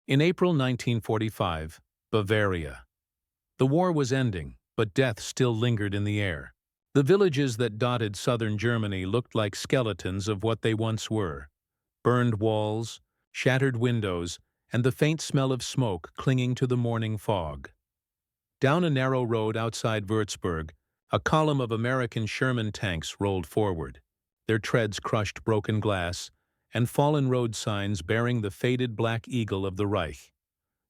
In April 1945, Bavaria. The war was ending, but death still lingered in the air. The villages that dotted southern Germany looked like skeletons of what they once were. Burned walls, shattered windows, and the faint smell of smoke clinging to the morning fog. Down a narrow road outside Würzburg, a column of American Sherman tanks rolled forward. Their treads crushed broken glass and fallen road signs bearing the faded black eagle of the Reich.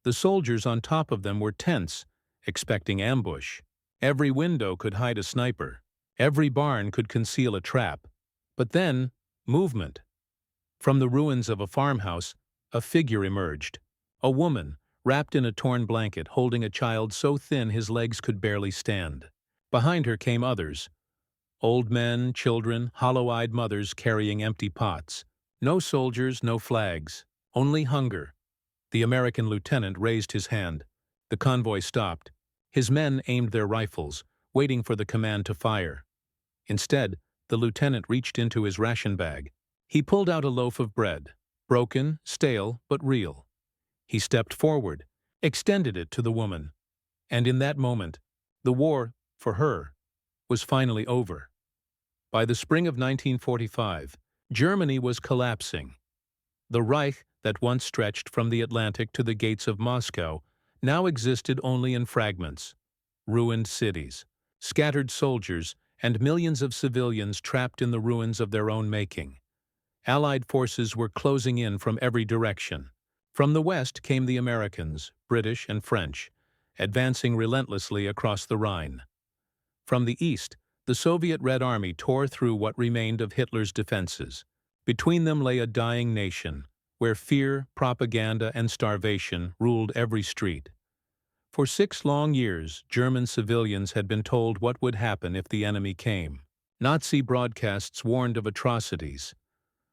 The soldiers on top of them were tense, expecting ambush. Every window could hide a sniper. Every barn could conceal a trap. But then, movement. From the ruins of a farmhouse, a figure emerged. A woman, wrapped in a torn blanket, holding a child so thin his legs could barely stand. Behind her came others. Old men, children, hollow-eyed mothers carrying empty pots. No soldiers, no flags. Only hunger. The American lieutenant raised his hand. The convoy stopped. His men aimed their rifles, waiting for the command to fire. Instead, the lieutenant reached into his ration bag. He pulled out a loaf of bread, broken, stale, but real. He stepped forward, extended it to the woman. And in that moment, the war, for her, was finally over. By the spring of 1945, Germany was collapsing. The Reich that once stretched from the Atlantic to the gates of Moscow now existed only in fragments. Ruined cities, scattered soldiers, and millions of civilians trapped in the ruins of their own making. Allied forces were closing in from every direction. From the west came the Americans, British and French, advancing relentlessly across the Rhine. From the east, the Soviet Red Army tore through what remained of Hitler's defenses. Between them lay a dying nation, where fear, propaganda, and starvation ruled every street. For 6 long years, German civilians had been told what would happen if the enemy came. Nazi broadcasts warned of atrocities,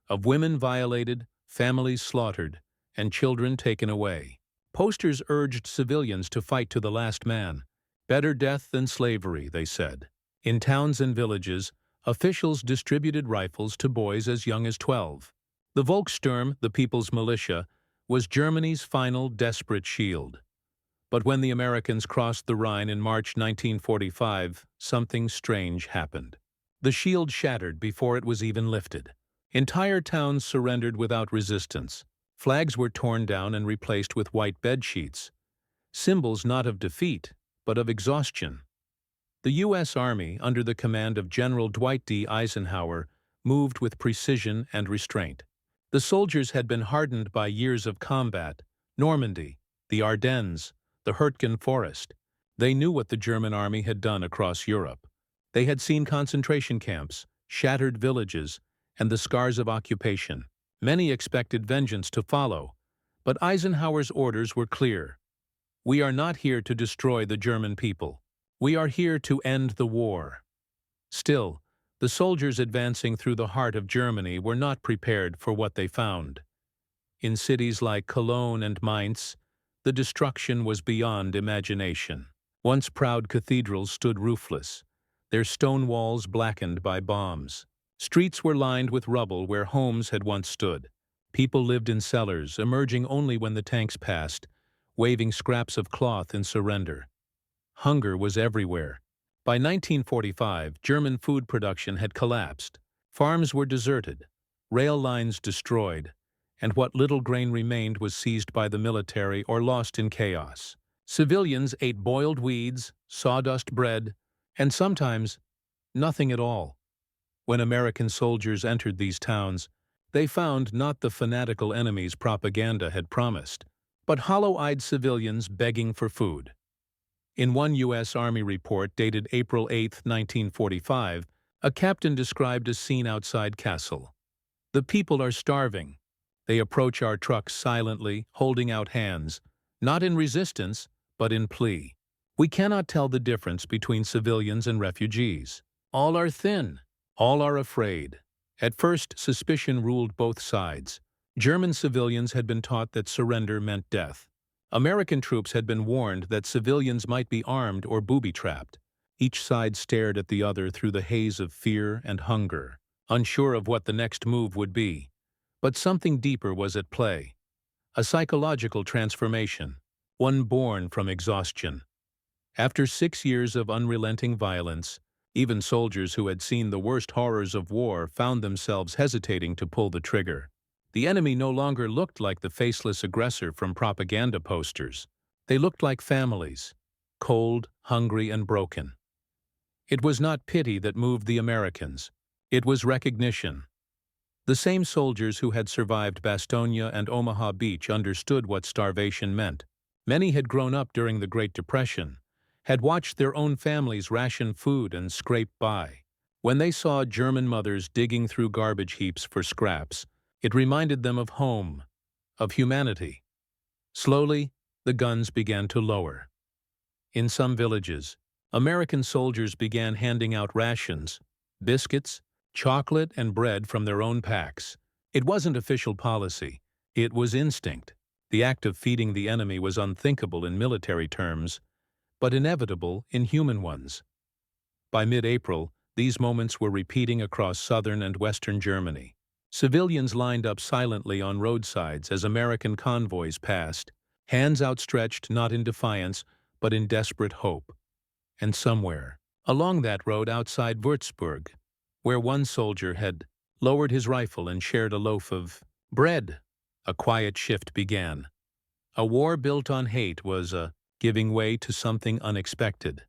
of women violated, families slaughtered, and children taken away. Posters urged civilians to fight to the last man. Better death than slavery, they said. In towns and villages, officials distributed rifles to boys as young as 12. The Volkssturm, the People's Militia, was Germany's final desperate shield. But when the Americans crossed the Rhine in March 1945, something strange happened. The shield shattered before it was even lifted. Entire towns surrendered without resistance. Flags were torn down and replaced with white bedsheets, symbols not of defeat, but of exhaustion. The U.S. Army, under the command of General Dwight D. Eisenhower, moved with precision and restraint. The soldiers had been hardened by years of combat: Normandy, the Ardennes, the Hurtgen Forest. They knew what the German army had done across Europe. They had seen concentration camps, shattered villages, and the scars of occupation. Many expected vengeance to follow, but Eisenhower's orders were clear. We are not here to destroy the German people. We are here to end the war. Still, the soldiers advancing through the heart of Germany were not prepared for what they found. In cities like Cologne and Mainz, the destruction was beyond imagination. Once proud cathedrals stood roofless, their stone walls blackened by bombs. Streets were lined with rubble where homes had once stood. People lived in cellars, emerging only when the tanks passed, waving scraps of cloth in surrender. Hunger was everywhere. By 1945, German food production had collapsed. Farms were deserted, rail lines destroyed, and what little grain remained was seized by the military or lost in chaos. Civilians ate boiled weeds, sawdust bread, and sometimes nothing at all. When American soldiers entered these towns, they found not the fanatical enemies propaganda had promised, but hollow-eyed civilians begging for food. In one U.S. Army report dated April 8, 1945, a captain described a scene outside Kassel. The people are starving. They approach our trucks silently, holding out hands, not in resistance, but in plea. We cannot tell the difference between civilians and refugees. All are thin. All are afraid. At first, suspicion ruled both sides. German civilians had been taught that surrender meant death. American troops had been warned that civilians might be armed or booby-trapped. Each side stared at the other through the haze of fear and hunger, unsure of what the next move would be. But something deeper was at play. a psychological transformation, one born from exhaustion. After 6 years of unrelenting violence, even soldiers who had seen the worst horrors of war found themselves hesitating to pull the trigger. The enemy no longer looked like the faceless aggressor from propaganda posters. They looked like families, cold, hungry, and broken. It was not pity that moved the Americans. It was recognition. The same soldiers who had survived Bastogne and Omaha Beach understood what starvation meant. Many had grown up during the Great Depression, had watched their own families ration food and scrape by. When they saw German mothers digging through garbage heaps for scraps, it reminded them of home, of humanity. Slowly, the guns began to lower. In some villages, American soldiers began handing out rations, biscuits, chocolate, and bread from their own packs. It wasn't official policy. It was instinct. The act of feeding the enemy was unthinkable in military terms, but inevitable in human ones. By mid-April, these moments were repeating across southern and western Germany. Civilians lined up silently on roadsides as American convoys passed, hands outstretched not in defiance, but in desperate hope. And somewhere, along that road outside Würzburg, where one soldier had lowered his rifle and shared a loaf of bread, a quiet shift began. A war built on hate was giving way to something unexpected.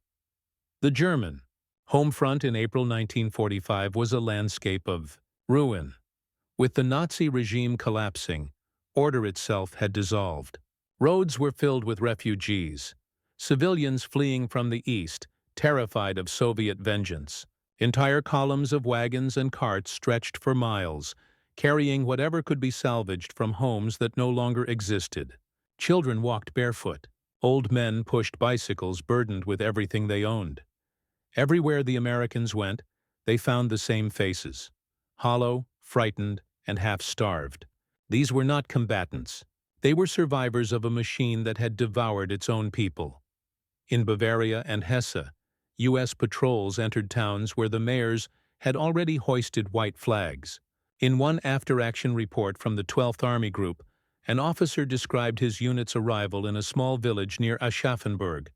The German home front in April 1945 was a landscape of ruin. With the Nazi regime collapsing, order itself had dissolved. Roads were filled with refugees, civilians fleeing from the east, terrified of Soviet vengeance. Entire columns of wagons and carts stretched for miles, carrying whatever could be salvaged from homes that no longer existed. Children walked barefoot. Old men pushed bicycles burdened with everything they owned. Everywhere the Americans went, they found the same faces: hollow, frightened, and half-starved. These were not combatants. They were survivors of a machine that had devoured its own people. In Bavaria and Hesse, U.S. patrols entered towns where the mayors had already hoisted white flags. In one after-action report from the 12th Army Group, an officer described his unit's arrival in a small village near Aschaffenburg.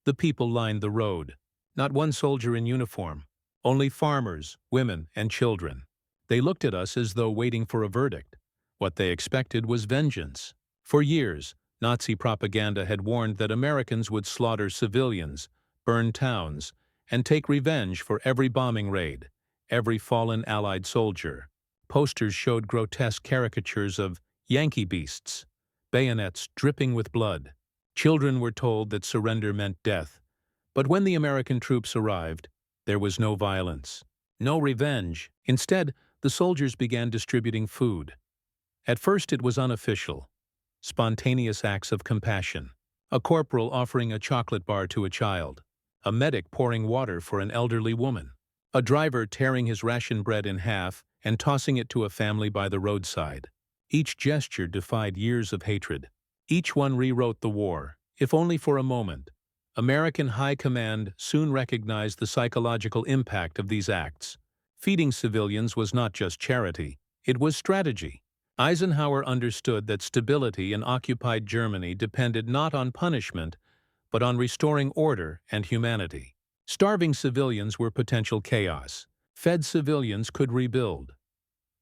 The people lined the road. Not one soldier in uniform, only farmers, women, and children. They looked at us as though waiting for a verdict. What they expected was vengeance. For years, Nazi propaganda had warned that Americans would slaughter civilians, burn towns, and take revenge for every bombing raid, every fallen Allied soldier. Posters showed grotesque caricatures of Yankee beasts, bayonets dripping with blood. Children were told that surrender meant death. But when the American troops arrived, there was no violence, no revenge. Instead, the soldiers began distributing food. At first it was unofficial, spontaneous acts of compassion. A corporal offering a chocolate bar to a child, a medic pouring water for an elderly woman, a driver tearing his ration bread in half and tossing it to a family by the roadside. Each gesture defied years of hatred. Each one rewrote the war, if only for a moment. American High Command soon recognized the psychological impact of these acts. Feeding civilians was not just charity, it was strategy. Eisenhower understood that stability in occupied Germany depended not on punishment, but on restoring order and humanity. Starving civilians were potential chaos. Fed civilians could rebuild.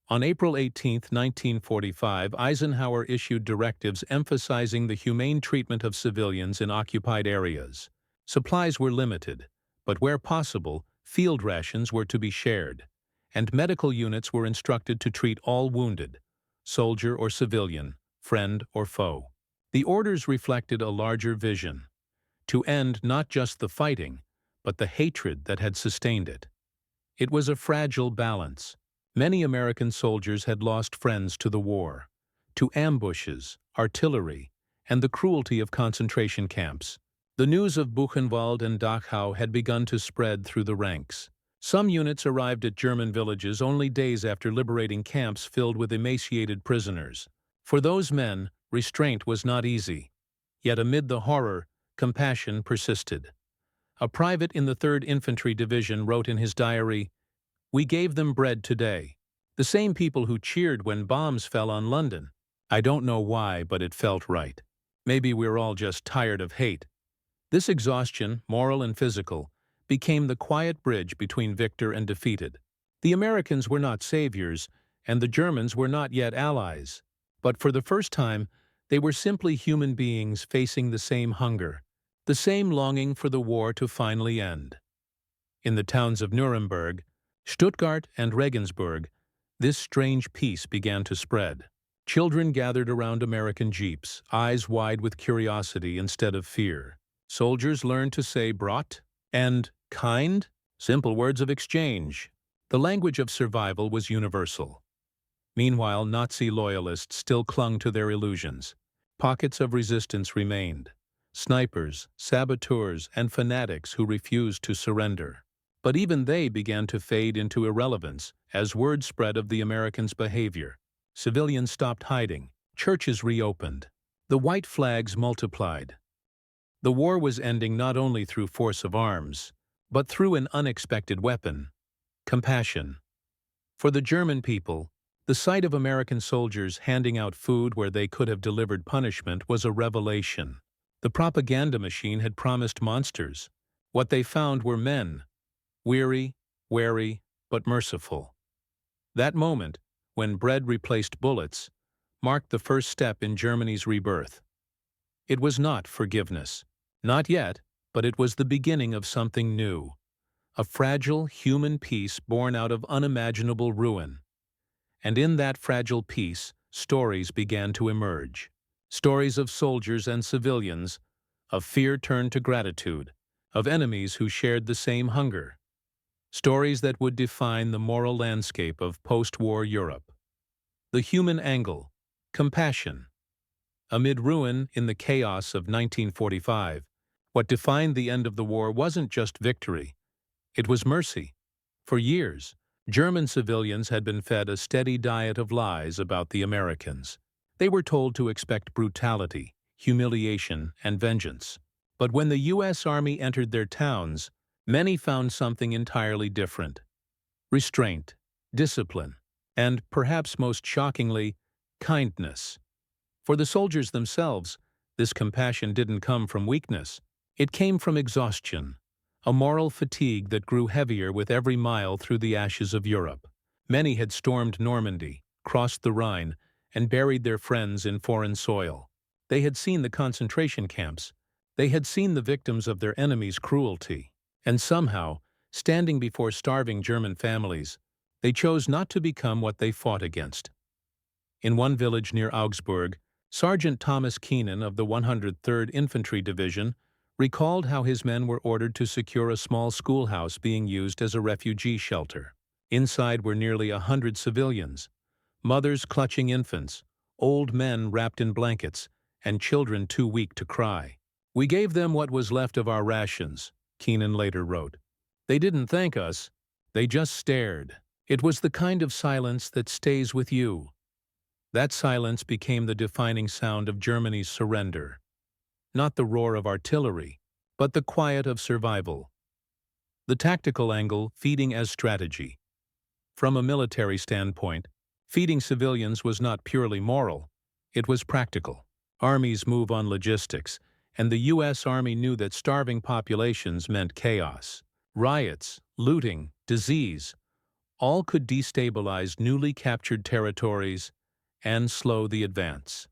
On April 18, 1945, Eisenhower issued directives emphasizing the humane treatment of civilians in occupied areas. Supplies were limited, but where possible, field rations were to be shared, and medical units were instructed to treat all wounded, soldier or civilian, friend or foe. The orders reflected a larger vision: to end not just the fighting, but the hatred that had sustained it. It was a fragile balance. Many American soldiers had lost friends to the war, to ambushes, artillery, and the cruelty of concentration camps. The news of Buchenwald and Dachau had begun to spread through the ranks. Some units arrived at German villages only days after liberating camps filled with emaciated prisoners. For those men, restraint was not easy. Yet amid the horror, compassion persisted. A private in the 3rd Infantry Division wrote in his diary, "We gave them bread today. The same people who cheered when bombs fell on London. I don't know why, but it felt right. Maybe we're all just tired of hate. This exhaustion, moral and physical, became the quiet bridge between victor and defeated. The Americans were not saviors, and the Germans were not yet allies. But for the first time, they were simply human beings facing the same hunger, the same longing for the war to finally end. In the towns of Nuremberg, Stuttgart, and Regensburg, this strange peace began to spread. Children gathered around American jeeps, eyes wide with curiosity instead of fear. Soldiers learned to say "Brot" and "kind," simple words of exchange. The language of survival was universal. Meanwhile, Nazi loyalists still clung to their illusions. Pockets of resistance remained. Snipers, saboteurs, and fanatics who refused to surrender. But even they began to fade into irrelevance as word spread of the Americans' behavior. Civilians stopped hiding. Churches reopened. The white flags multiplied. The war was ending not only through force of arms, but through an unexpected weapon: compassion. For the German people, the sight of American soldiers handing out food where they could have delivered punishment was a revelation. The propaganda machine had promised monsters. What they found were men, weary, wary, but merciful. That moment, when bread replaced bullets, marked the first step in Germany's rebirth. It was not forgiveness. Not yet, but it was the beginning of something new. A fragile human peace born out of unimaginable ruin. And in that fragile peace, stories began to emerge. Stories of soldiers and civilians, of fear turned to gratitude, of enemies who shared the same hunger. Stories that would define the moral landscape of post-war Europe. The human angle, compassion. Amid ruin in the chaos of 1945, what defined the end of the war wasn't just victory. It was mercy. For years, German civilians had been fed a steady diet of lies about the Americans. They were told to expect brutality, humiliation, and vengeance. But when the U.S. Army entered their towns, many found something entirely different: restraint, discipline, and, perhaps most shockingly, kindness. For the soldiers themselves, this compassion didn't come from weakness. It came from exhaustion, a moral fatigue that grew heavier with every mile through the ashes of Europe. Many had stormed Normandy, crossed the Rhine, and buried their friends in foreign soil. They had seen the concentration camps. They had seen the victims of their enemies' cruelty. And somehow, standing before starving German families, they chose not to become what they fought against. In one village near Augsburg, Sergeant Thomas Keenan of the 103rd Infantry Division recalled how his men were ordered to secure a small schoolhouse being used as a refugee shelter. Inside were nearly 100 civilians, mothers clutching infants, old men wrapped in blankets, and children too weak to cry. "We gave them what was left of our rations," Keenan later wrote. "They didn't thank us. They just stared." It was the kind of silence that stays with you. That silence became the defining sound of Germany's surrender. Not the roar of artillery, but the quiet of survival. The tactical angle, feeding as strategy. From a military standpoint, feeding civilians was not purely moral, it was practical. Armies move on logistics, and the U.S. Army knew that starving populations meant chaos. Riots, looting, disease, all could destabilize newly captured territories and slow the advance.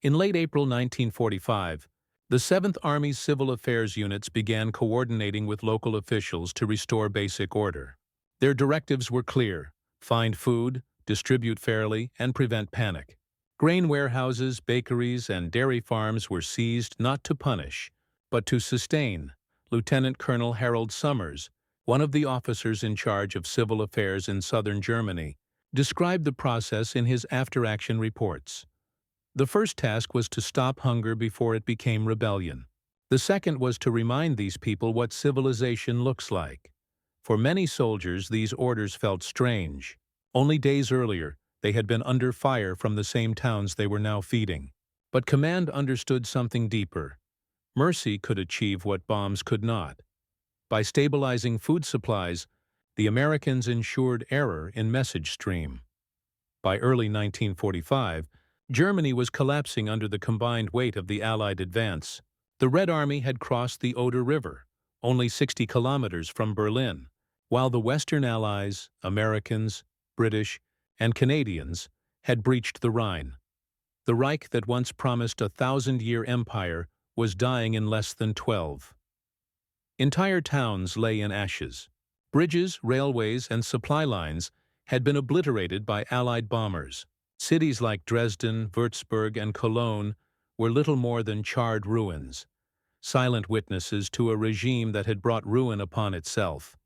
In late April 1945, the 7th Army's Civil Affairs units began coordinating with local officials to restore basic order. Their directives were clear: find food, distribute fairly, and prevent panic. Grain warehouses, bakeries, and dairy farms were seized not to punish, but to sustain. Lieutenant Colonel Harold Summers, one of the officers in charge of civil affairs in southern Germany, described the process in his after-action reports. The first task was to stop hunger before it became rebellion. The second was to remind these people what civilization looks like. For many soldiers, these orders felt strange. Only days earlier, they had been under fire from the same towns they were now feeding. But command understood something deeper. Mercy could achieve what bombs could not. By stabilizing food supplies, the Americans ensured error in message stream. By early 1945, Germany was collapsing under the combined weight of the Allied advance. The Red Army had crossed the Oder River, only 60 kilometers from Berlin, while the Western Allies, Americans, British, and Canadians, had breached the Rhine. The Reich that once promised a 1,000-year empire was dying in less than 12. Entire towns lay in ashes. Bridges, railways, and supply lines had been obliterated by Allied bombers. Cities like Dresden, Würzburg, and Cologne were little more than charred ruins, silent witnesses to a regime that had brought ruin upon itself.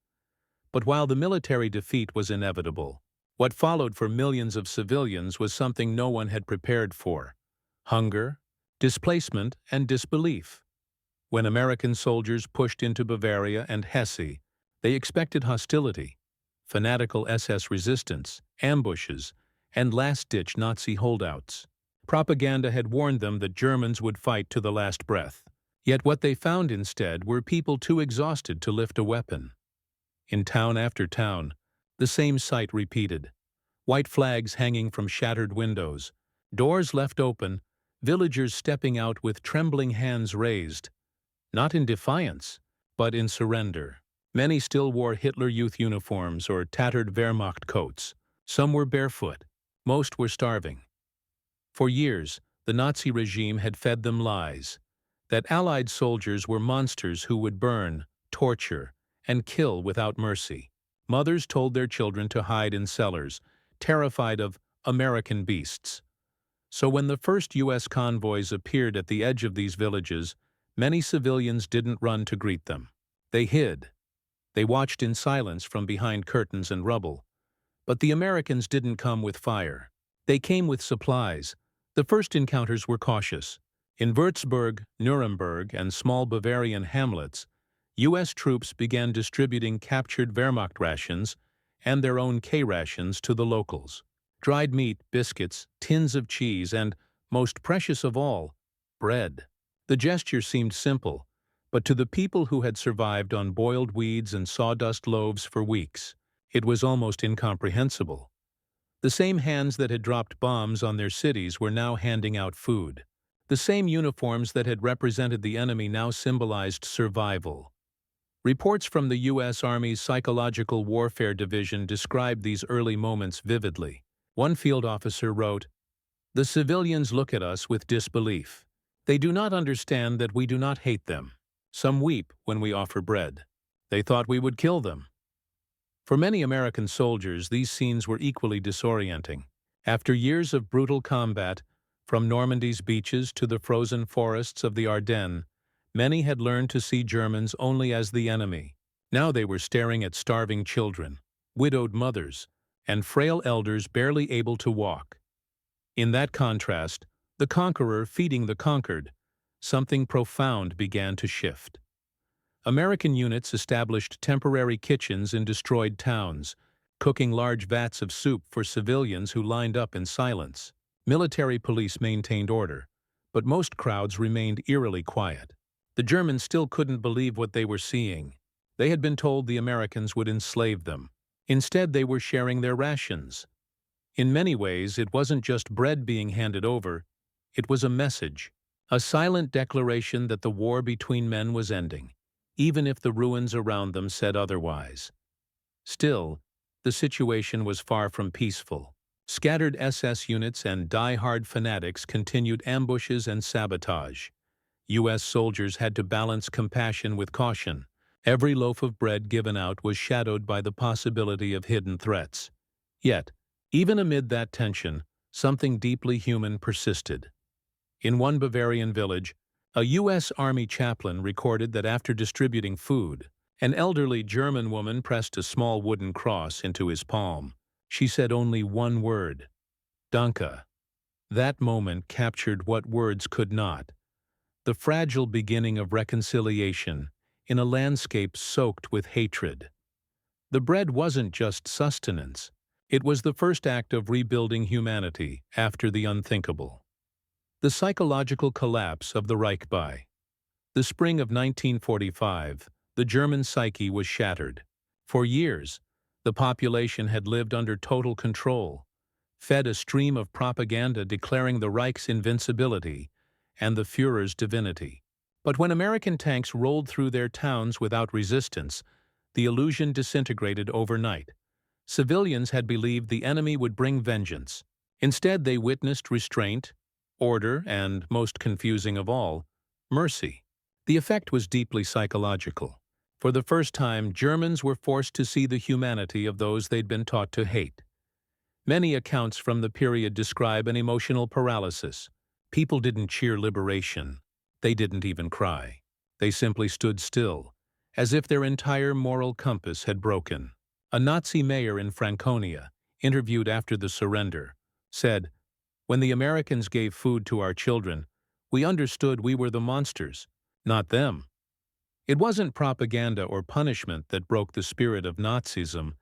But while the military defeat was inevitable, what followed for millions of civilians was something no one had prepared for: hunger, displacement, and disbelief. When American soldiers pushed into Bavaria and Hesse, they expected hostility, fanatical SS resistance, ambushes, and last-ditch Nazi holdouts. Propaganda had warned them that Germans would fight to the last breath. Yet what they found instead were people too exhausted to lift a weapon. In town after town, the same sight repeated: white flags hanging from shattered windows, doors left open, villagers stepping out with trembling hands raised, not in defiance, but in surrender. Many still wore Hitler Youth uniforms or tattered Wehrmacht coats. Some were barefoot. Most were starving. For years, the Nazi regime had fed them lies: that Allied soldiers were monsters who would burn, torture, and kill without mercy. Mothers told their children to hide in cellars, terrified of American beasts. So when the first U.S. convoys appeared at the edge of these villages, many civilians didn't run to greet them. They hid. They watched in silence from behind curtains and rubble. But the Americans didn't come with fire. They came with supplies. The first encounters were cautious. In Würzburg, Nuremberg, and small Bavarian hamlets, U.S. troops began distributing captured Wehrmacht rations and their own K-rations to the locals. Dried meat, biscuits, tins of cheese, and, most precious of all, bread. The gesture seemed simple, but to the people who had survived on boiled weeds and sawdust loaves for weeks, it was almost incomprehensible. The same hands that had dropped bombs on their cities were now handing out food. The same uniforms that had represented the enemy now symbolized survival. Reports from the U.S. Army's Psychological Warfare Division described these early moments vividly. One field officer wrote, "The civilians look at us with disbelief. They do not understand that we do not hate them. Some weep when we offer bread. They thought we would kill them." For many American soldiers, these scenes were equally disorienting. After years of brutal combat, from Normandy's beaches to the frozen forests of the Ardennes, many had learned to see Germans only as the enemy. Now they were staring at starving children, widowed mothers, and frail elders barely able to walk. In that contrast, the conqueror feeding the conquered, something profound began to shift. American units established temporary kitchens in destroyed towns, cooking large vats of soup for civilians who lined up in silence. Military police maintained order, but most crowds remained eerily quiet. The Germans still couldn't believe what they were seeing. They had been told the Americans would enslave them. Instead, they were sharing their rations. In many ways, it wasn't just bread being handed over, it was a message, a silent declaration that the war between men was ending, even if the ruins around them said otherwise. Still, the situation was far from peaceful. Scattered SS units and die-hard fanatics continued ambushes and sabotage. U.S. soldiers had to balance compassion with caution. Every loaf of bread given out was shadowed by the possibility of hidden threats. Yet, even amid that tension, something deeply human persisted. In one Bavarian village, a U.S. Army chaplain recorded that after distributing food, an elderly German woman pressed a small wooden cross into his palm. She said only one word: "Danke." That moment captured what words could not: the fragile beginning of reconciliation in a landscape soaked with hatred. The bread wasn't just sustenance. It was the first act of rebuilding humanity after the unthinkable. The psychological collapse of the Reich. By the spring of 1945, the German psyche was shattered. For years, the population had lived under total control. fed a stream of propaganda declaring the Reich's invincibility and the Führer's divinity. But when American tanks rolled through their towns without resistance, the illusion disintegrated overnight. Civilians had believed the enemy would bring vengeance. Instead, they witnessed restraint, order, and, most confusing of all, mercy. The effect was deeply psychological. For the first time, Germans were forced to see the humanity of those they'd been taught to hate. Many accounts from the period describe an emotional paralysis. People didn't cheer liberation. They didn't even cry. They simply stood still, as if their entire moral compass had broken. A Nazi mayor in Franconia, interviewed after the surrender, said, "When the Americans gave food to our children, we understood we were the monsters, not them." It wasn't propaganda or punishment that broke the spirit of Nazism.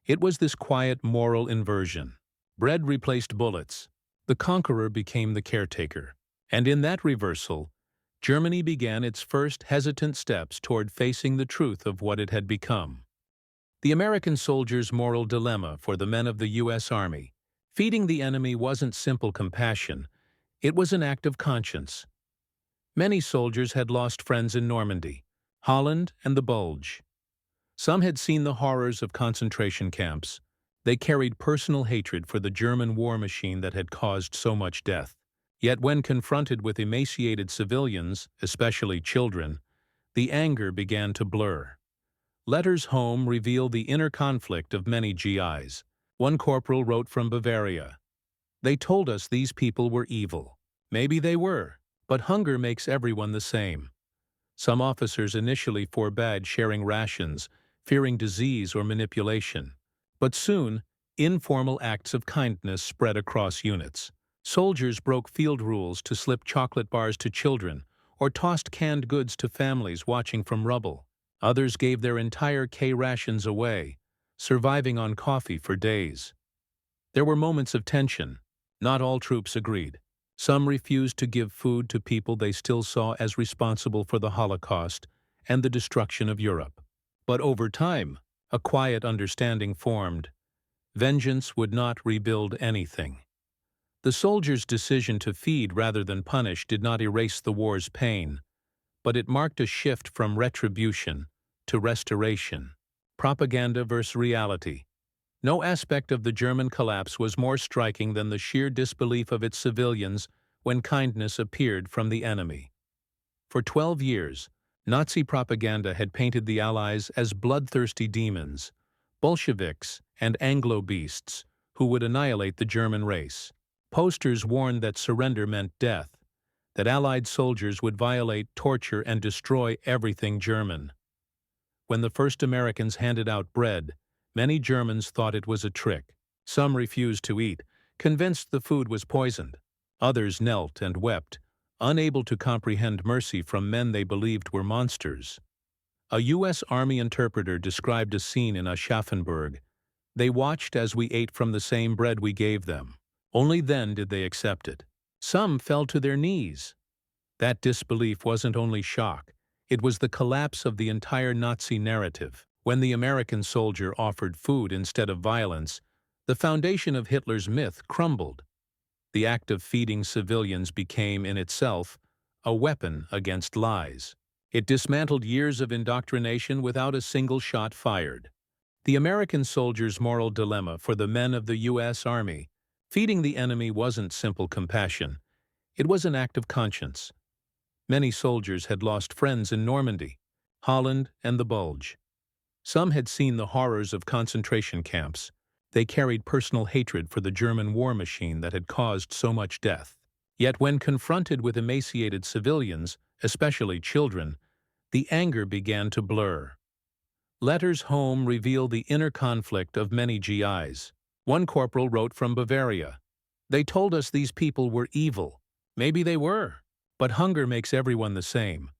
It was this quiet moral inversion. Bread replaced bullets. The conqueror became the caretaker. And in that reversal, Germany began its first hesitant steps toward facing the truth of what it had become. The American soldier's moral dilemma for the men of the U.S. Army. Feeding the enemy wasn't simple compassion. It was an act of conscience. Many soldiers had lost friends in Normandy, Holland, and the Bulge. Some had seen the horrors of concentration camps. They carried personal hatred for the German war machine that had caused so much death. Yet when confronted with emaciated civilians, especially children, the anger began to blur. Letters home reveal the inner conflict of many GIs. One corporal wrote from Bavaria, "They told us these people were evil. Maybe they were, but hunger makes everyone the same." Some officers initially forbade sharing rations, fearing disease or manipulation. But soon, informal acts of kindness spread across units. Soldiers broke field rules to slip chocolate bars to children or tossed canned goods to families watching from rubble. Others gave their entire K-rations away, surviving on coffee for days. There were moments of tension. Not all troops agreed. Some refused to give food to people they still saw as responsible for the Holocaust and the destruction of Europe. But over time, a quiet understanding formed. Vengeance would not rebuild anything. The soldiers' decision to feed rather than punish did not erase the war's pain, but it marked a shift from retribution to restoration. Propaganda versus reality. No aspect of the German collapse was more striking than the sheer disbelief of its civilians when kindness appeared from the enemy. For 12 years, Nazi propaganda had painted the Allies as bloodthirsty demons, Bolsheviks and Anglo beasts who would annihilate the German race. Posters warned that surrender meant death, that Allied soldiers would violate, torture, and destroy everything German. When the first Americans handed out bread, many Germans thought it was a trick. Some refused to eat, convinced the food was poisoned. Others knelt and wept, unable to comprehend mercy from men they believed were monsters. A U.S. Army interpreter described a scene in Aschaffenburg. "They watched as we ate from the same bread we gave them. Only then did they accept it." Some fell to their knees. That disbelief wasn't only shock, it was the collapse of the entire Nazi narrative. When the American soldier offered food instead of violence, the foundation of Hitler's myth crumbled. The act of feeding civilians became, in itself, a weapon against lies. It dismantled years of indoctrination without a single shot fired. The American soldier's moral dilemma for the men of the U.S. Army. Feeding the enemy wasn't simple compassion. It was an act of conscience. Many soldiers had lost friends in Normandy, Holland, and the Bulge. Some had seen the horrors of concentration camps. They carried personal hatred for the German war machine that had caused so much death. Yet when confronted with emaciated civilians, especially children, the anger began to blur. Letters home reveal the inner conflict of many GIs. One corporal wrote from Bavaria, "They told us these people were evil. Maybe they were, but hunger makes everyone the same."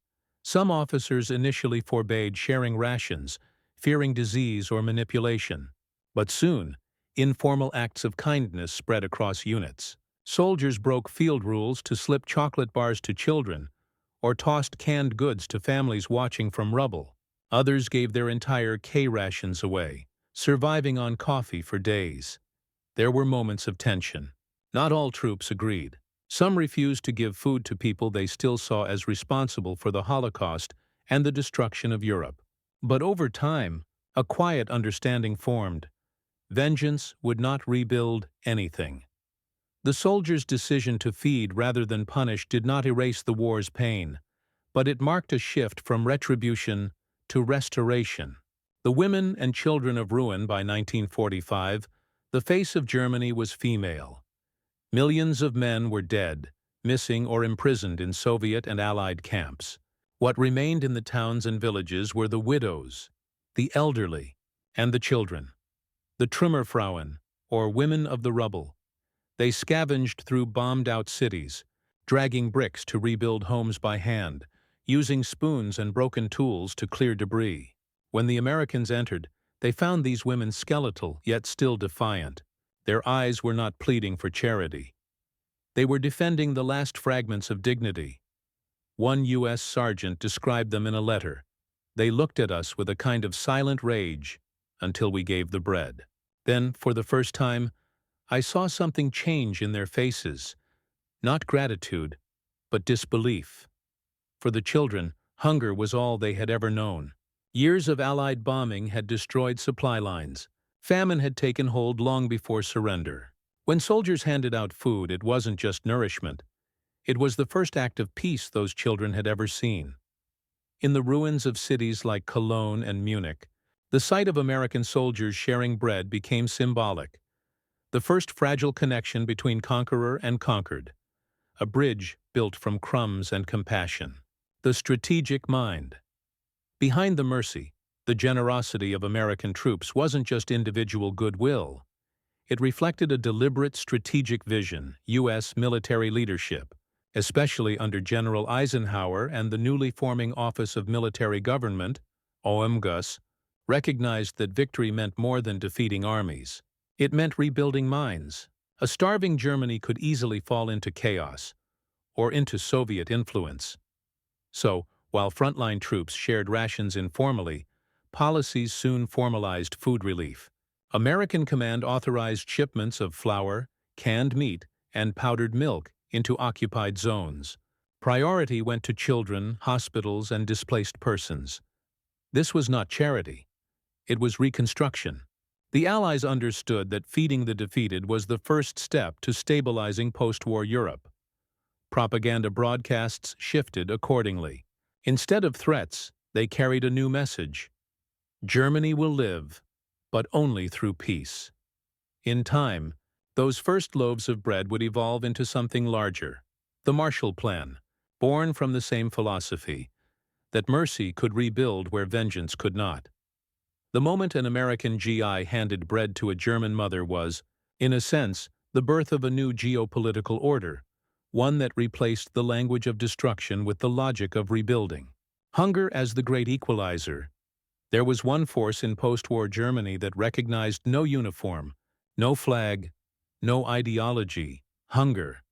Some officers initially forbade sharing rations, fearing disease or manipulation. But soon, informal acts of kindness spread across units. Soldiers broke field rules to slip chocolate bars to children, or tossed canned goods to families watching from rubble. Others gave their entire K-rations away, surviving on coffee for days. There were moments of tension. Not all troops agreed. Some refused to give food to people they still saw as responsible for the Holocaust and the destruction of Europe. But over time, a quiet understanding formed. Vengeance would not rebuild anything. The soldiers' decision to feed rather than punish did not erase the war's pain, but it marked a shift from retribution to restoration. The women and children of ruin by 1945, the face of Germany was female. Millions of men were dead, missing or imprisoned in Soviet and Allied camps. What remained in the towns and villages were the widows, the elderly, and the children. The Trümmerfrauen, or women of the rubble. They scavenged through bombed-out cities, dragging bricks to rebuild homes by hand, using spoons and broken tools to clear debris. When the Americans entered, they found these women skeletal yet still defiant. Their eyes were not pleading for charity. They were defending the last fragments of dignity. One U.S. sergeant described them in a letter. They looked at us with a kind of silent rage until we gave the bread. Then, for the first time, I saw something change in their faces. Not gratitude, but disbelief. For the children, hunger was all they had ever known. Years of Allied bombing had destroyed supply lines. Famine had taken hold long before surrender. When soldiers handed out food, it wasn't just nourishment. It was the first act of peace those children had ever seen. In the ruins of cities like Cologne and Munich, the sight of American soldiers sharing bread became symbolic. The first fragile connection between conqueror and conquered. A bridge built from crumbs and compassion. The strategic mind. Behind the mercy, the generosity of American troops wasn't just individual goodwill. It reflected a deliberate strategic vision, U.S. military leadership, especially under General Eisenhower and the newly forming Office of Military Government, OMGUS, recognized that victory meant more than defeating armies. It meant rebuilding minds. A starving Germany could easily fall into chaos, or into Soviet influence. So, while frontline troops shared rations informally, policies soon formalized food relief. American command authorized shipments of flour, canned meat, and powdered milk into occupied zones. Priority went to children, hospitals, and displaced persons. This was not charity. It was reconstruction. The Allies understood that feeding the defeated was the first step to stabilizing post-war Europe. Propaganda broadcasts shifted accordingly. Instead of threats, they carried a new message. Germany will live, but only through peace. In time, those first loaves of bread would evolve into something larger. The Marshall Plan, born from the same philosophy, that mercy could rebuild where vengeance could not. The moment an American GI handed bread to a German mother was, in a sense, the birth of a new geopolitical order, one that replaced the language of destruction with the logic of rebuilding. Hunger as the great equalizer. There was one force in post-war Germany that recognized no uniform, no flag, no ideology, hunger.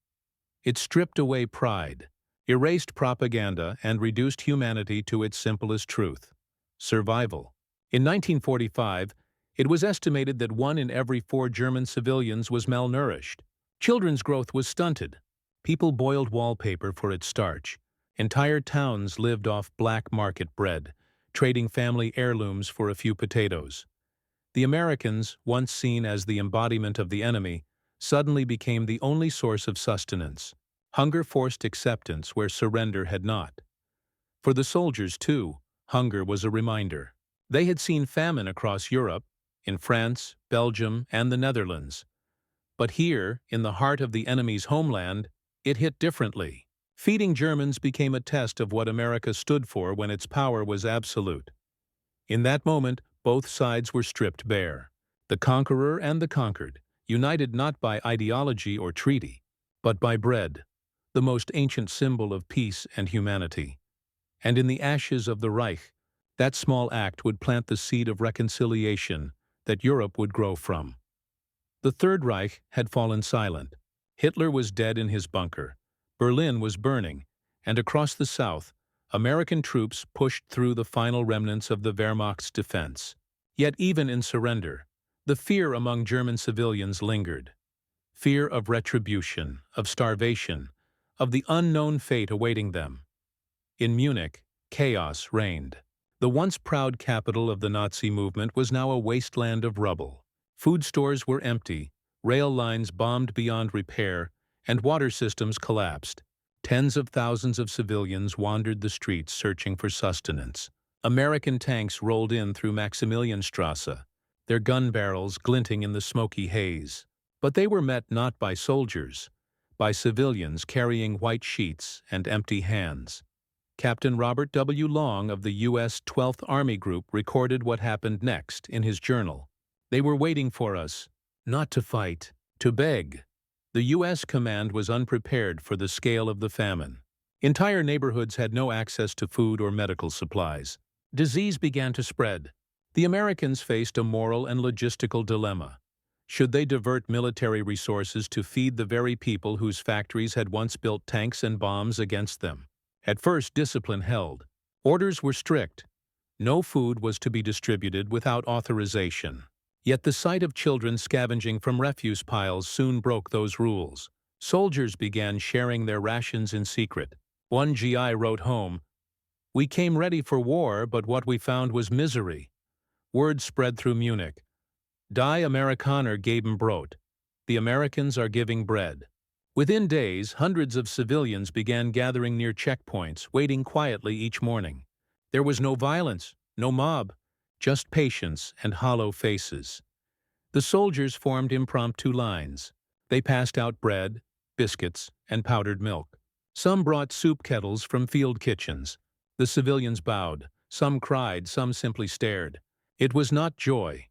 It stripped away pride, erased propaganda, and reduced humanity to its simplest truth: survival. In 1945, it was estimated that 1 in every 4 German civilians was malnourished. Children's growth was stunted. People boiled wallpaper for its starch. Entire towns lived off black market bread, trading family heirlooms for a few potatoes. The Americans, once seen as the embodiment of the enemy, suddenly became the only source of sustenance. Hunger forced acceptance where surrender had not. For the soldiers, too, hunger was a reminder. They had seen famine across Europe, in France, Belgium, and the Netherlands. But here, in the heart of the enemy's homeland, it hit differently. Feeding Germans became a test of what America stood for when its power was absolute. In that moment, both sides were stripped bare. The conqueror and the conquered, united not by ideology or treaty, but by bread, the most ancient symbol of peace and humanity. And in the ashes of the Reich, that small act would plant the seed of reconciliation that Europe would grow from. The Third Reich had fallen silent. Hitler was dead in his bunker. Berlin was burning, and across the south, American troops pushed through the final remnants of the Wehrmacht's defense. Yet even in surrender, The fear among German civilians lingered. Fear of retribution, of starvation, of the unknown fate awaiting them. In Munich, chaos reigned. The once proud capital of the Nazi movement was now a wasteland of rubble. Food stores were empty, rail lines bombed beyond repair, and water systems collapsed. Tens of thousands of civilians wandered the streets searching for sustenance. American tanks rolled in through Maximilianstrasse, their gun barrels glinting in the smoky haze. But they were met not by soldiers, by civilians carrying white sheets and empty hands. Captain Robert W. Long of the U.S. 12th Army Group recorded what happened next in his journal. They were waiting for us, not to fight, to beg. The U.S. command was unprepared for the scale of the famine. Entire neighborhoods had no access to food or medical supplies. Disease began to spread. The Americans faced a moral and logistical dilemma. Should they divert military resources to feed the very people whose factories had once built tanks and bombs against them? At first, discipline held. Orders were strict. No food was to be distributed without authorization. Yet the sight of children scavenging from refuse piles soon broke those rules. Soldiers began sharing their rations in secret. One GI wrote home, "We came ready for war, but what we found was misery." Word spread through Munich. Die Amerikaner geben Brot. The Americans are giving bread. Within days, hundreds of civilians began gathering near checkpoints, waiting quietly each morning. There was no violence, no mob, just patience and hollow faces. The soldiers formed impromptu lines. They passed out bread, biscuits, and powdered milk. Some brought soup kettles from field kitchens. The civilians bowed. Some cried, some simply stared. It was not joy.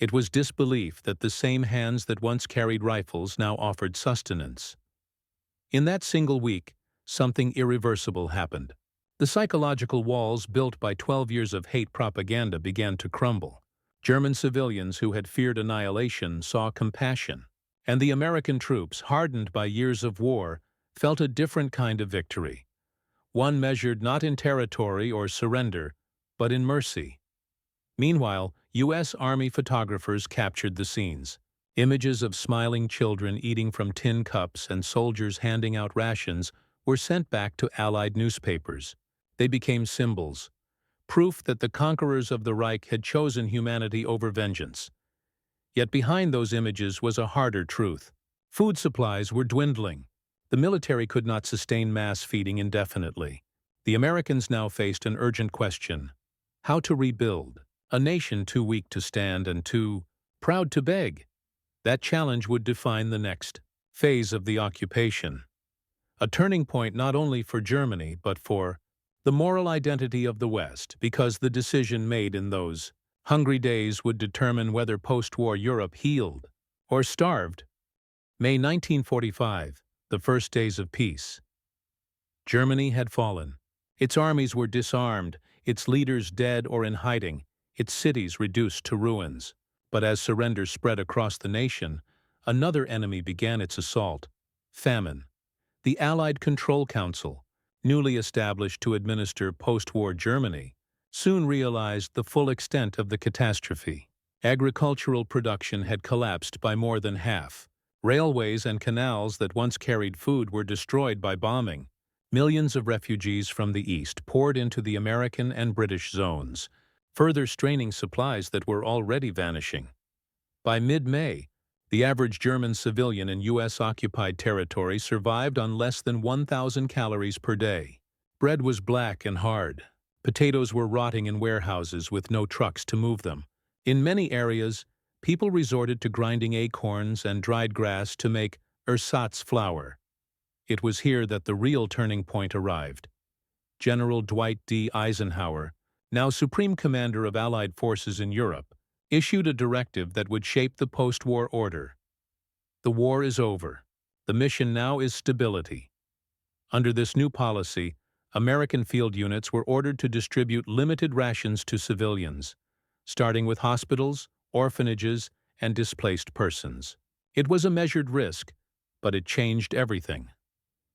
It was disbelief that the same hands that once carried rifles now offered sustenance. In that single week, something irreversible happened. The psychological walls built by 12 years of hate propaganda began to crumble. German civilians who had feared annihilation saw compassion, and the American troops, hardened by years of war, felt a different kind of victory. One measured not in territory or surrender, but in mercy. Meanwhile, U.S. Army photographers captured the scenes. Images of smiling children eating from tin cups and soldiers handing out rations were sent back to Allied newspapers. They became symbols, proof that the conquerors of the Reich had chosen humanity over vengeance. Yet behind those images was a harder truth. Food supplies were dwindling. The military could not sustain mass feeding indefinitely. The Americans now faced an urgent question: how to rebuild? A nation too weak to stand and too proud to beg. That challenge would define the next phase of the occupation. A turning point not only for Germany, but for the moral identity of the West, because the decision made in those hungry days would determine whether post-war Europe healed or starved. May 1945, the first days of peace. Germany had fallen. Its armies were disarmed, its leaders dead or in hiding, its cities reduced to ruins. But as surrender spread across the nation, another enemy began its assault: famine. The Allied Control Council, newly established to administer post-war Germany, soon realized the full extent of the catastrophe. Agricultural production had collapsed by more than half. Railways and canals that once carried food were destroyed by bombing. Millions of refugees from the East poured into the American and British zones, further straining supplies that were already vanishing. By mid-May, the average German civilian in U.S.-occupied territory survived on less than 1,000 calories per day. Bread was black and hard. Potatoes were rotting in warehouses with no trucks to move them. In many areas, people resorted to grinding acorns and dried grass to make ersatz flour. It was here that the real turning point arrived. General Dwight D. Eisenhower, now Supreme Commander of Allied forces in Europe, issued a directive that would shape the post-war order. The war is over. The mission now is stability. Under this new policy, American field units were ordered to distribute limited rations to civilians, starting with hospitals, orphanages, and displaced persons. It was a measured risk, but it changed everything.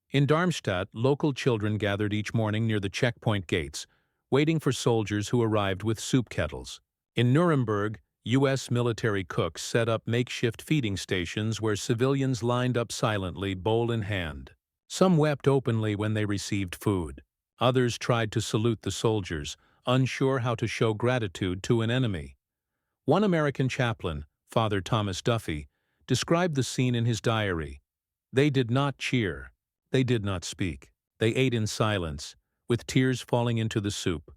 In Darmstadt, local children gathered each morning near the checkpoint gates, waiting for soldiers who arrived with soup kettles. In Nuremberg, U.S. military cooks set up makeshift feeding stations where civilians lined up silently, bowl in hand. Some wept openly when they received food. Others tried to salute the soldiers, unsure how to show gratitude to an enemy. One American chaplain, Father Thomas Duffy, described the scene in his diary. They did not cheer. They did not speak. They ate in silence, with tears falling into the soup.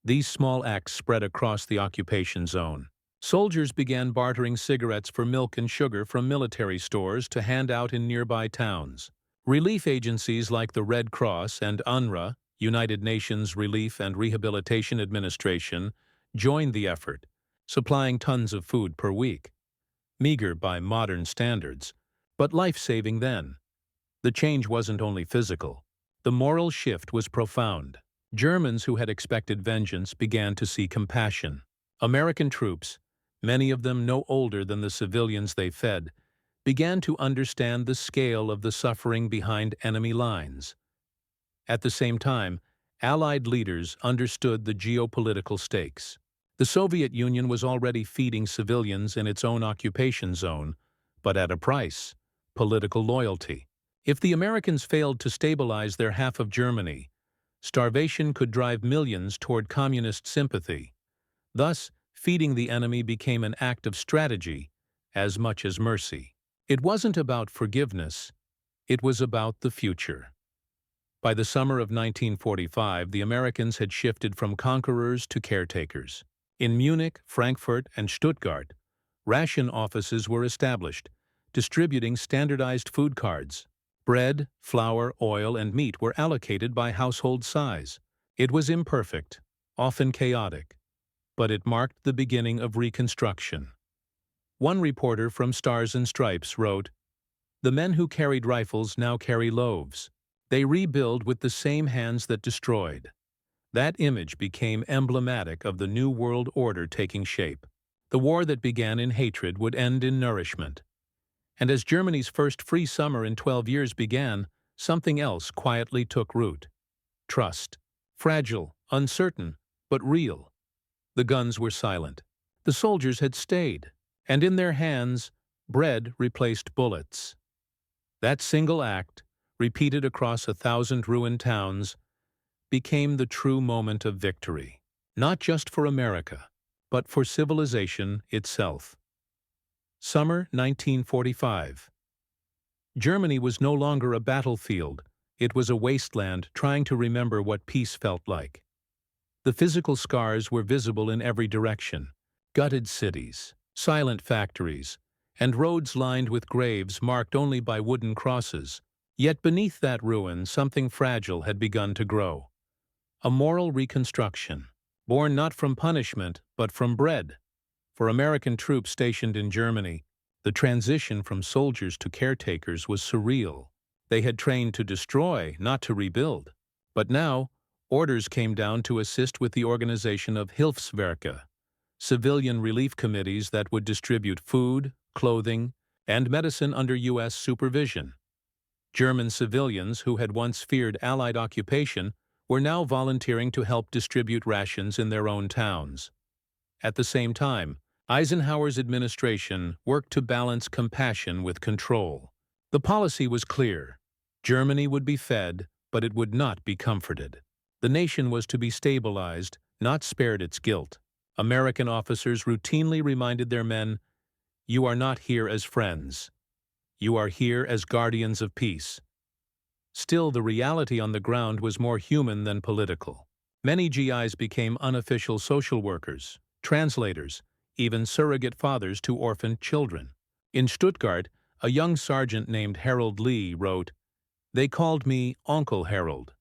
These small acts spread across the occupation zone. Soldiers began bartering cigarettes for milk and sugar from military stores to hand out in nearby towns. Relief agencies like the Red Cross and UNRWA, United Nations Relief and Rehabilitation Administration, joined the effort, supplying tons of food per week. Meager by modern standards, but life-saving then. The change wasn't only physical. The moral shift was profound. Germans who had expected vengeance began to see compassion. American troops, many of them no older than the civilians they fed, began to understand the scale of the suffering behind enemy lines. At the same time, Allied leaders understood the geopolitical stakes. The Soviet Union was already feeding civilians in its own occupation zone, but at a price: political loyalty. If the Americans failed to stabilize their half of Germany, starvation could drive millions toward communist sympathy. Thus, feeding the enemy became an act of strategy as much as mercy. It wasn't about forgiveness, it was about the future. By the summer of 1945, the Americans had shifted from conquerors to caretakers. In Munich, Frankfurt, and Stuttgart, ration offices were established, distributing standardized food cards. Bread, flour, oil, and meat were allocated by household size. It was imperfect, often chaotic, but it marked the beginning of reconstruction. One reporter from Stars and Stripes wrote, "The men who carried rifles now carry loaves. They rebuild with the same hands that destroyed." That image became emblematic of the new world order taking shape. The war that began in hatred would end in nourishment. And as Germany's first free summer in 12 years began, something else quietly took root. Trust. Fragile, uncertain, but real. The guns were silent. The soldiers had stayed, and in their hands, bread replaced bullets. That single act, repeated across 1,000 ruined towns, became the true moment of victory, not just for America, but for civilization itself. Summer 1945. Germany was no longer a battlefield, it was a wasteland trying to remember what peace felt like. The physical scars were visible in every direction: gutted cities, silent factories, and roads lined with graves marked only by wooden crosses. Yet beneath that ruin, something fragile had begun to grow. A moral reconstruction, born not from punishment, but from bread. For American troops stationed in Germany, the transition from soldiers to caretakers was surreal. They had trained to destroy, not to rebuild. But now, orders came down to assist with the organization of Hilfswerke, civilian relief committees that would distribute food, clothing, and medicine under U.S. supervision. German civilians who had once feared Allied occupation were now volunteering to help distribute rations in their own towns. At the same time, Eisenhower's administration worked to balance compassion with control. The policy was clear: Germany would be fed, but it would not be comforted. The nation was to be stabilized, not spared its guilt. American officers routinely reminded their men, "You are not here as friends. You are here as guardians of peace." Still, the reality on the ground was more human than political. Many GIs became unofficial social workers, translators, even surrogate fathers to orphaned children. In Stuttgart, a young sergeant named Harold Lee wrote, "They called me Uncle Harold.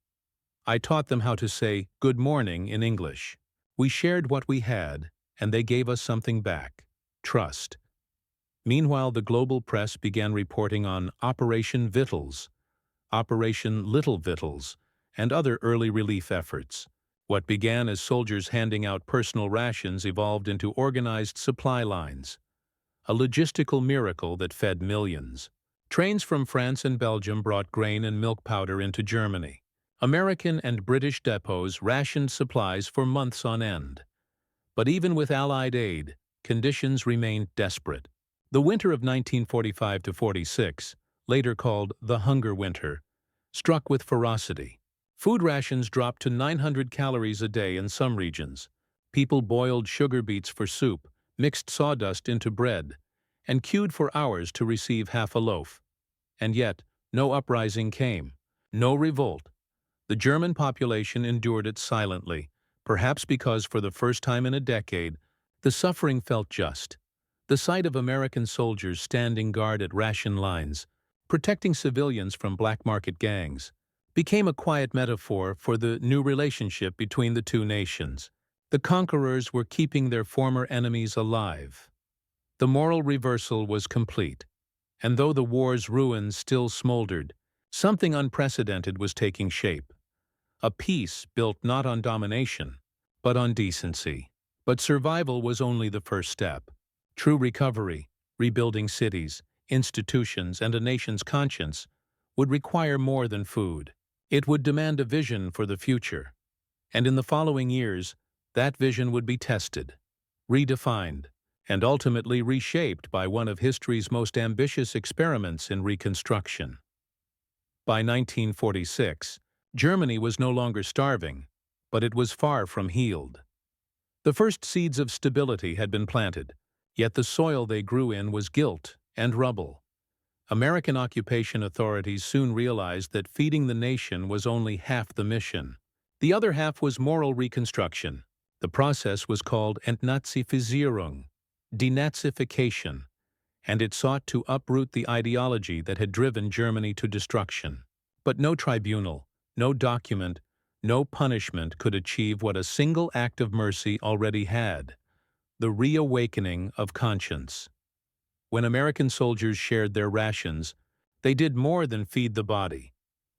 I taught them how to say good morning in English. We shared what we had, and they gave us something back: trust." Meanwhile, the global press began reporting on Operation Vittles, Operation Little Vittles, and other early relief efforts. What began as soldiers handing out personal rations evolved into organized supply lines, a logistical miracle that fed millions. Trains from France and Belgium brought grain and milk powder into Germany. American and British depots rationed supplies for months on end. But even with Allied aid, conditions remained desperate. The winter of 1945–46, later called the Hunger Winter, struck with ferocity. Food rations dropped to 900 calories a day in some regions. People boiled sugar beets for soup, mixed sawdust into bread, and queued for hours to receive half a loaf. And yet, no uprising came, no revolt. The German population endured it silently, perhaps because for the first time in a decade, the suffering felt just. The sight of American soldiers standing guard at ration lines, protecting civilians from black market gangs, became a quiet metaphor for the new relationship between the two nations. The conquerors were keeping their former enemies alive. The moral reversal was complete, and though the war's ruins still smoldered, something unprecedented was taking shape. A peace built not on domination, but on decency. But survival was only the first step. True recovery, rebuilding cities, institutions, and a nation's conscience would require more than food. It would demand a vision for the future. And in the following years, that vision would be tested, redefined, and ultimately reshaped by one of history's most ambitious experiments in reconstruction. By 1946, Germany was no longer starving, but it was far from healed. The first seeds of stability had been planted, yet the soil they grew in was guilt and rubble. American occupation authorities soon realized that feeding the nation was only half the mission. The other half was moral reconstruction. The process was called Entnazifizierung, denazification, and it sought to uproot the ideology that had driven Germany to destruction. But no tribunal, no document, no punishment could achieve what a single act of mercy already had: the reawakening of conscience. When American soldiers shared their rations, they did more than feed the body.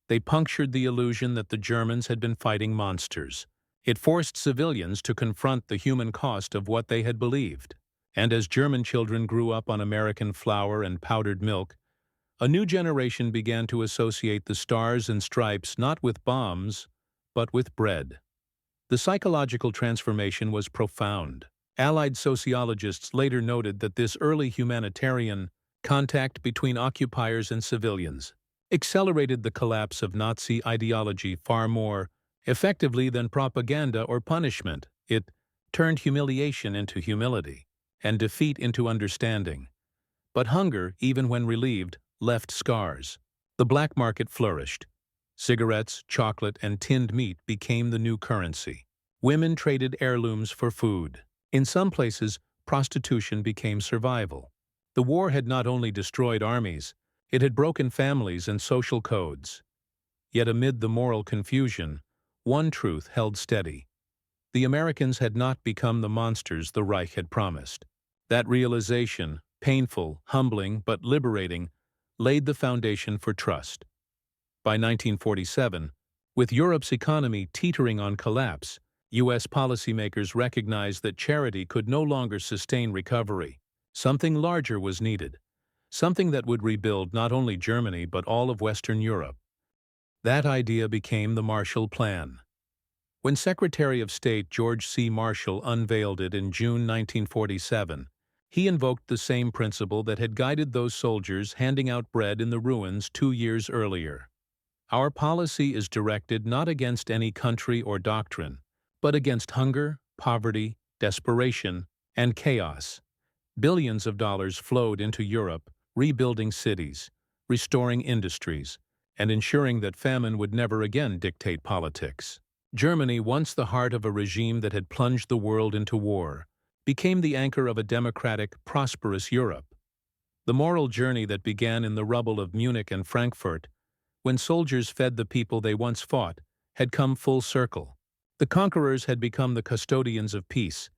They punctured the illusion that the Germans had been fighting monsters. It forced civilians to confront the human cost of what they had believed. And as German children grew up on American flour and powdered milk, a new generation began to associate the stars and stripes not with bombs, but with bread. The psychological transformation was profound. Allied sociologists later noted that this early humanitarian contact between occupiers and civilians accelerated the collapse of Nazi ideology far more effectively than propaganda or punishment. It turned humiliation into humility, and defeat into understanding. But hunger, even when relieved, left scars. The black market flourished. Cigarettes, chocolate, and tinned meat became the new currency. Women traded heirlooms for food. In some places, prostitution became survival. The war had not only destroyed armies, it had broken families and social codes. Yet amid the moral confusion, one truth held steady. The Americans had not become the monsters the Reich had promised. That realization, painful, humbling, but liberating, laid the foundation for trust. By 1947, with Europe's economy teetering on collapse, U.S. policymakers recognized that charity could no longer sustain recovery. Something larger was needed, something that would rebuild not only Germany but all of Western Europe. That idea became the Marshall Plan. When Secretary of State George C. Marshall unveiled it in June 1947, he invoked the same principle that had guided those soldiers handing out bread in the ruins 2 years earlier. Our policy is directed not against any country or doctrine, but against hunger, poverty, desperation, and chaos. Billions of dollars flowed into Europe, rebuilding cities, restoring industries, and ensuring that famine would never again dictate politics. Germany, once the heart of a regime that had plunged the world into war, became the anchor of a democratic, prosperous Europe. The moral journey that began in the rubble of Munich and Frankfurt, when soldiers fed the people they once fought, had come full circle. The conquerors had become the custodians of peace,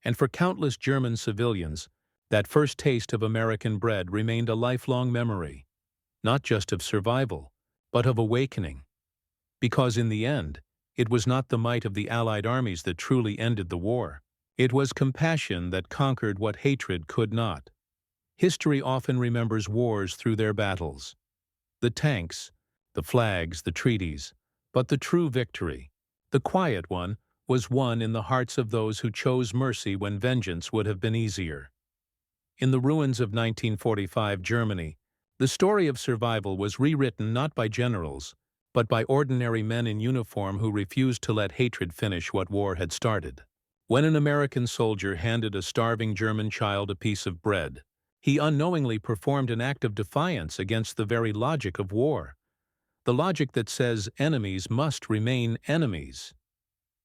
and for countless German civilians, that first taste of American bread remained a lifelong memory, not just of survival, but of awakening. Because in the end, it was not the might of the Allied armies that truly ended the war. It was compassion that conquered what hatred could not. History often remembers wars through their battles. The tanks, the flags, the treaties, but the true victory, the quiet one, was won in the hearts of those who chose mercy when vengeance would have been easier. In the ruins of 1945 Germany, the story of survival was rewritten not by generals, but by ordinary men in uniform who refused to let hatred finish what war had started. When an American soldier handed a starving German child a piece of bread, he unknowingly performed an act of defiance against the very logic of war, the logic that says enemies must remain enemies.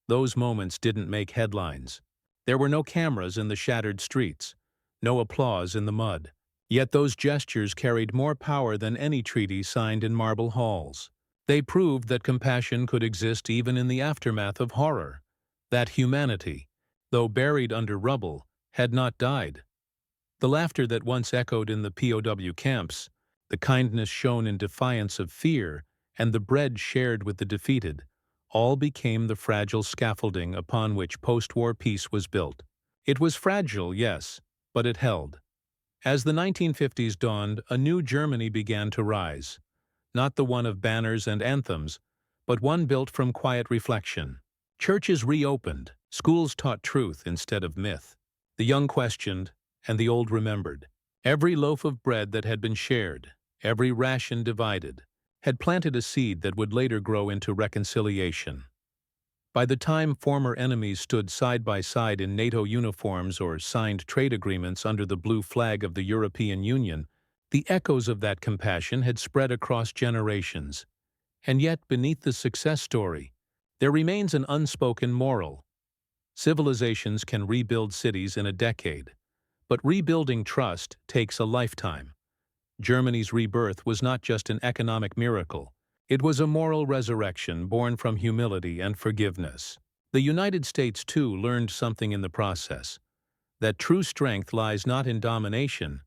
Those moments didn't make headlines. There were no cameras in the shattered streets, no applause in the mud. Yet those gestures carried more power than any treaty signed in marble halls. They proved that compassion could exist even in the aftermath of horror, that humanity, though buried under rubble, had not died. The laughter that once echoed in the POW camps, the kindness shown in defiance of fear, and the bread shared with the defeated, all became the fragile scaffolding upon which post-war peace was built. It was fragile, yes, but it held. As the 1950s dawned, a new Germany began to rise, not the one of banners and anthems, but one built from quiet reflection. Churches reopened, schools taught truth instead of myth. The young questioned, and the old remembered. Every loaf of bread that had been shared, every ration divided, had planted a seed that would later grow into reconciliation. By the time former enemies stood side by side in NATO uniforms or signed trade agreements under the blue flag of the European Union, the echoes of that compassion had spread across generations. And yet, beneath the success story, there remains an unspoken moral. Civilizations can rebuild cities in a decade, but rebuilding trust takes a lifetime. Germany's rebirth was not just an economic miracle. It was a moral resurrection born from humility and forgiveness. The United States, too, learned something in the process, that true strength lies not in domination,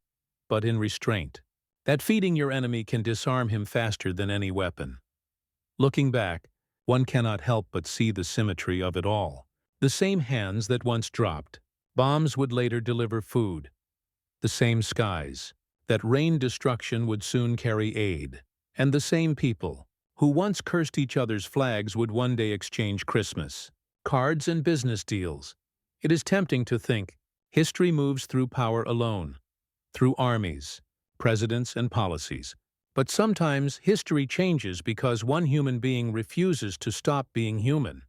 but in restraint. That feeding your enemy can disarm him faster than any weapon. Looking back, one cannot help but see the symmetry of it all. The same hands that once dropped bombs would later deliver food. The same skies that rained destruction would soon carry aid. And the same people who once cursed each other's flags would one day exchange Christmas cards and business deals. It is tempting to think history moves through power alone, through armies, presidents, and policies. But sometimes history changes because one human being refuses to stop being human.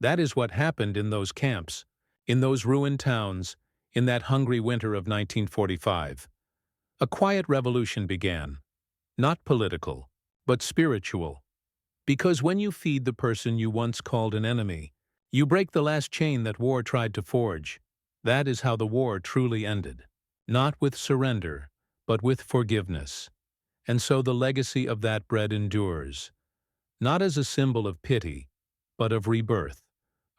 That is what happened in those camps, in those ruined towns, in that hungry winter of 1945. A quiet revolution began, not political, but spiritual. Because when you feed the person you once called an enemy, you break the last chain that war tried to forge. That is how the war truly ended. Not with surrender, but with forgiveness. And so the legacy of that bread endures, not as a symbol of pity, but of rebirth,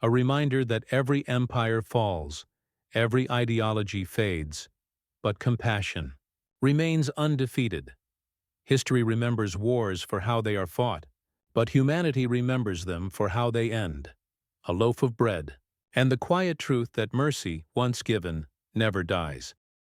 a reminder that every empire falls, every ideology fades, but compassion remains undefeated. History remembers wars for how they are fought, but humanity remembers them for how they end. A loaf of bread, and the quiet truth that mercy, once given, never dies.